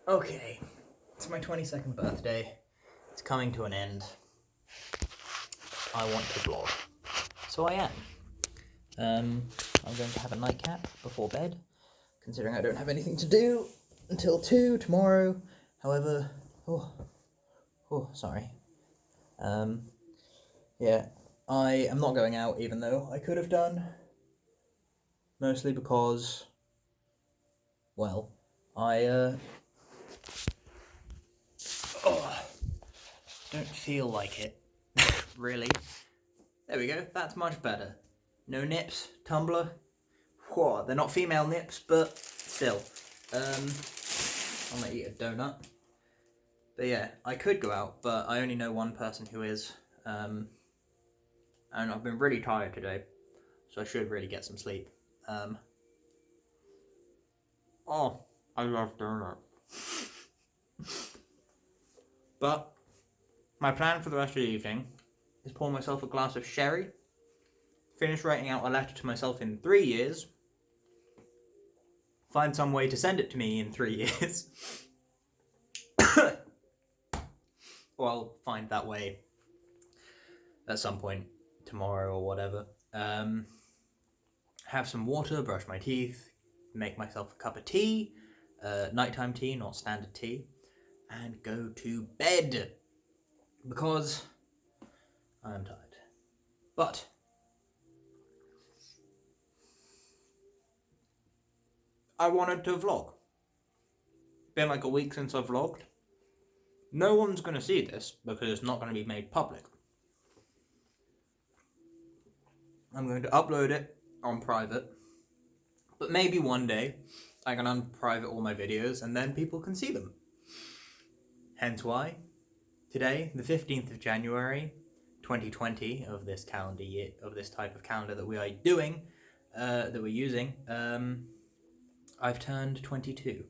Okay, it's my 22nd birthday. It's coming to an end. I want to vlog. So I am. I'm going to have a nightcap before bed, considering I don't have anything to do until 2 tomorrow. However, sorry. Yeah, I am not going out, even though I could have done. Mostly because, well, I don't feel like it. Really. There we go, that's much better. No nips, Tumblr. Whoa, they're not female nips, but still. I'm gonna eat a donut. But yeah, I could go out, but I only know one person who is. And I've been really tired today, so I should really get some sleep. Oh, I love donut. But my plan for the rest of the evening is pour myself a glass of sherry, finish writing out a letter to myself in 3 years, find some way to send it to me in 3 years, or I'll find that way at some point tomorrow or whatever. Have some water, brush my teeth, make myself a cup of tea, nighttime tea, not standard tea, and go to bed because I am tired. But I wanted to vlog. Been like a week since I've vlogged. No one's going to see this because it's not going to be made public. I'm going to upload it on private, but maybe one day I can unprivate all my videos and then people can see them. Hence why today, the 15th of January 2020 of this calendar year, of this type of calendar that we are doing, that we're using, I've turned 22.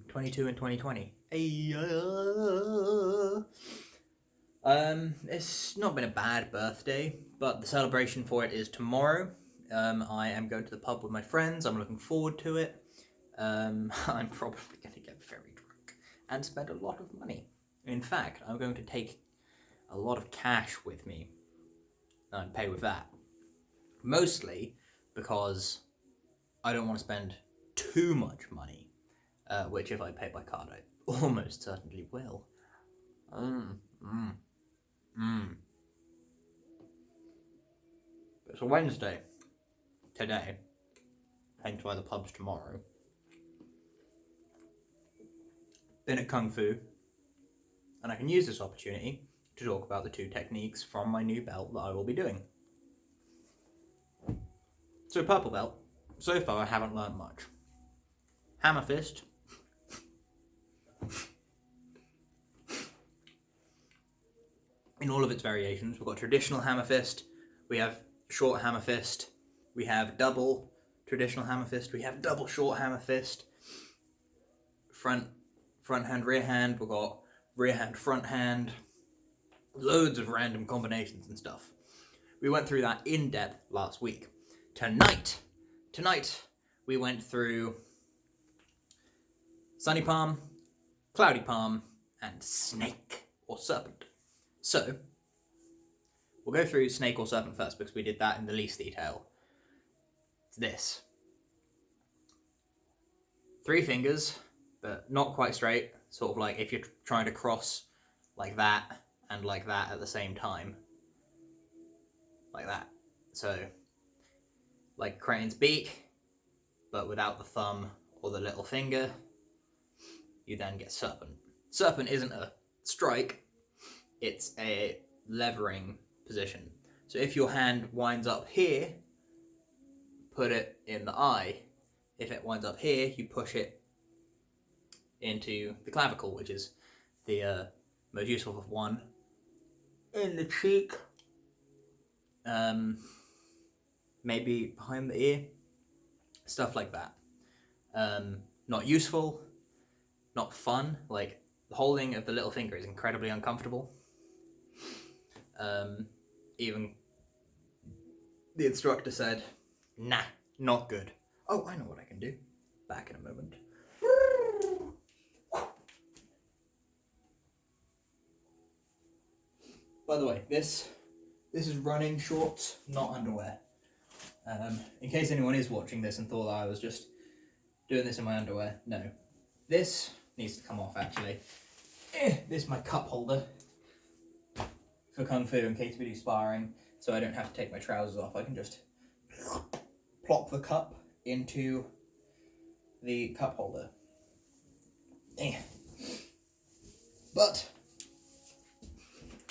22 in 2020. It's not been a bad birthday, but the celebration for it is tomorrow. I am going to the pub with my friends. I'm looking forward to it. I'm probably going to get very drunk and spend a lot of money. In fact, I'm going to take a lot of cash with me and pay with that. Mostly because I don't want to spend too much money, which if I pay by card, I almost certainly will. It's a Wednesday today, hence why the pub's tomorrow. Been at Kung Fu, and I can use this opportunity to talk about the 2 techniques from my new belt that I will be doing. So purple belt, so far I haven't learned much. Hammer fist. In all of its variations, we've got traditional hammer fist, we have short hammer fist, we have double traditional hammer fist, we have double short hammer fist, front hand, rear hand, we've got rear hand, front hand, loads of random combinations and stuff. We went through that in depth last week. Tonight, we went through sunny palm, cloudy palm, and snake or serpent. So, we'll go through snake or serpent first because we did that in the least detail. It's this. 3 fingers, but not quite straight, sort of like if you're trying to cross like that and like that at the same time. Like that. So, like crane's beak, but without the thumb or the little finger, you then get serpent. Serpent isn't a strike, it's a levering position. So if your hand winds up here, put it in the eye. If it winds up here, you push it into the clavicle, which is the most useful one. In the cheek, maybe behind the ear, stuff like that. Not useful, not fun. Like, the holding of the little finger is incredibly uncomfortable. Even the instructor said, nah, not good. Oh, I know what I can do. Back in a moment. By the way, this is running shorts, not underwear. In case anyone is watching this and thought that I was just doing this in my underwear, no. This needs to come off, actually. This is my cup holder for Kung Fu in case we do sparring, so I don't have to take my trousers off. I can just plop the cup into the cup holder. But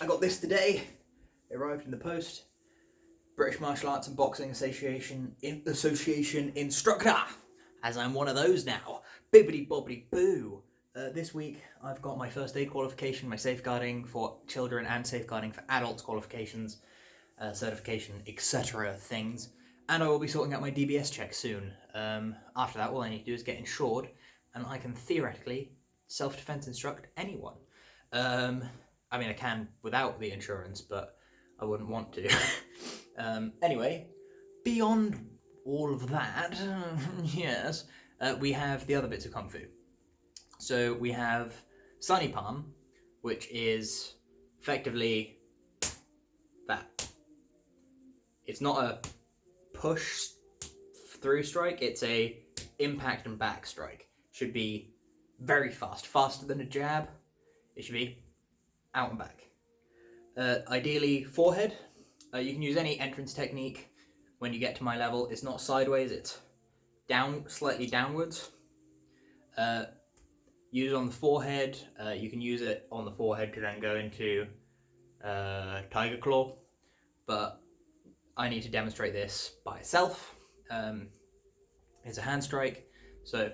I got this today. It arrived in the post. British Martial Arts and Boxing Association instructor, as I'm one of those now. Bibbidi bobbidi boo. This week I've got my first aid qualification, my safeguarding for children and safeguarding for adults qualifications, certification, etc. things. And I will be sorting out my DBS check soon. After that, all I need to do is get insured, and I can theoretically self-defense instruct anyone. I mean, I can without the insurance, but I wouldn't want to. Anyway, beyond all of that, yes, we have the other bits of Kung Fu. So we have Sunny Palm, which is effectively that. It's not a push through strike, it's a impact and back strike. Should be very fast, faster than a jab. It should be out and back. Ideally forehead. You can use any entrance technique when you get to my level. It's not sideways, it's down, slightly downwards. Use it on the forehead. You can use it on the forehead to then go into Tiger Claw, but I need to demonstrate this by itself. It's a hand strike, so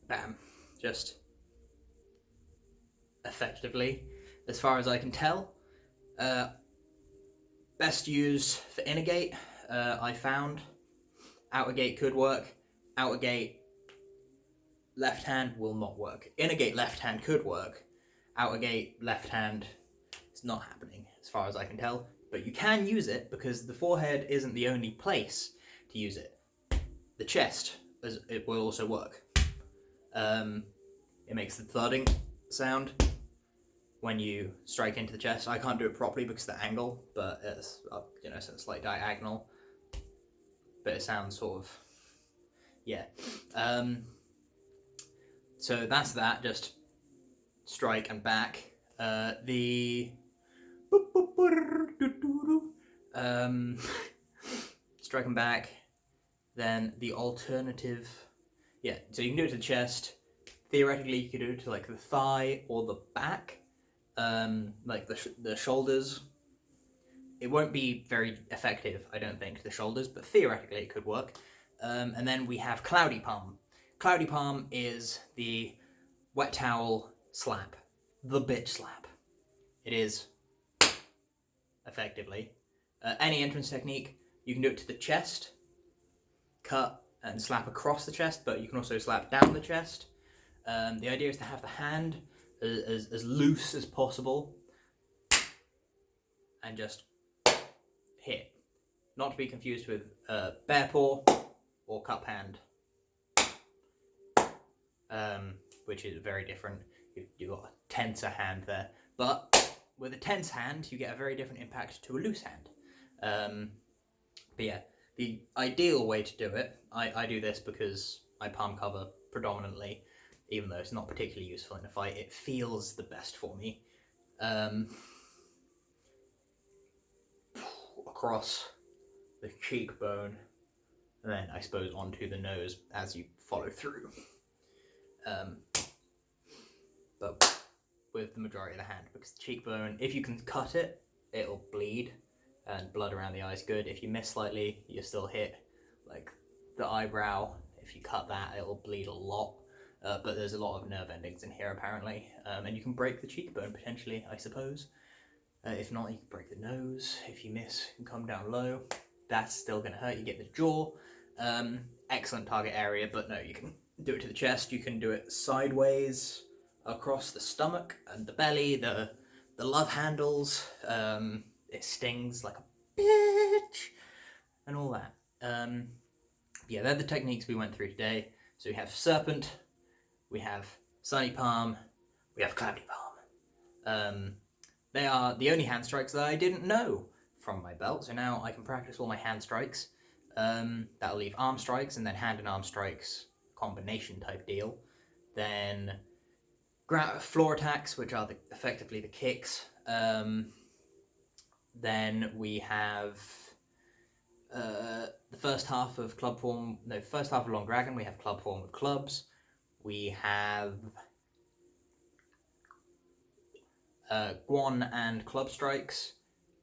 bam, just effectively, as far as I can tell. Best used for inner gate, I found. Outer gate could work. Outer gate left hand will not work. Inner gate left hand could work. Outer gate left hand is not happening as far as I can tell. But you can use it because the forehead isn't the only place to use it. The chest, it will also work. It makes the thudding sound when you strike into the chest. I can't do it properly because of the angle, but it's up, so it's like diagonal. But it sounds sort of, yeah. So that's that, just strike and back. Strike and back. Then the alternative, yeah. So you can do it to the chest. Theoretically, you could do it to like the thigh or the back. Like the shoulders. It won't be very effective, I don't think, the shoulders, but theoretically it could work. And then we have Cloudy Palm. Cloudy Palm is the wet towel slap, the bitch slap. It is effectively any entrance technique. You can do it to the chest, cut and slap across the chest, but you can also slap down the chest. The idea is to have the hand as loose as possible and just hit. Not to be confused with bear paw or cup hand, which is very different. You've got a tenser hand there, but with a tense hand, you get a very different impact to a loose hand. But yeah, the ideal way to do it, I do this because I palm cover predominantly, even though it's not particularly useful in a fight. It feels the best for me. Across the cheekbone, and then I suppose onto the nose as you follow through. But with the majority of the hand, because the cheekbone, if you can cut it, it'll bleed, and blood around the eye is good. If you miss slightly, you still hit like the eyebrow. If you cut that, it'll bleed a lot. But there's a lot of nerve endings in here apparently, and you can break the cheekbone potentially, I suppose. If not, you can break the nose. If you miss, you can come down low. That's still going to hurt. You get the jaw. Excellent target area, but no, you can do it to the chest. You can do it sideways across the stomach and the belly, the love handles. It stings like a bitch and all that. Yeah, they're the techniques we went through today. So we have Serpent, we have Sunny Palm, we have Cloudy Palm. They are the only hand strikes that I didn't know from my belt, so now I can practice all my hand strikes. That'll leave arm strikes and then hand and arm strikes combination type deal. Then floor attacks, which are effectively the kicks. Then we have the first half of club form. No, first half of Long Dragon. We have club form with clubs. We have Guan and club strikes.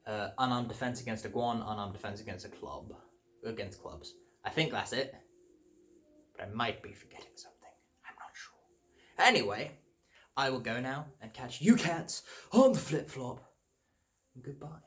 Unarmed defense against a Guan, unarmed defense against a club. Against clubs. I think that's it. But I might be forgetting something. I'm not sure. Anyway, I will go now and catch you cats on the flip-flop. Goodbye.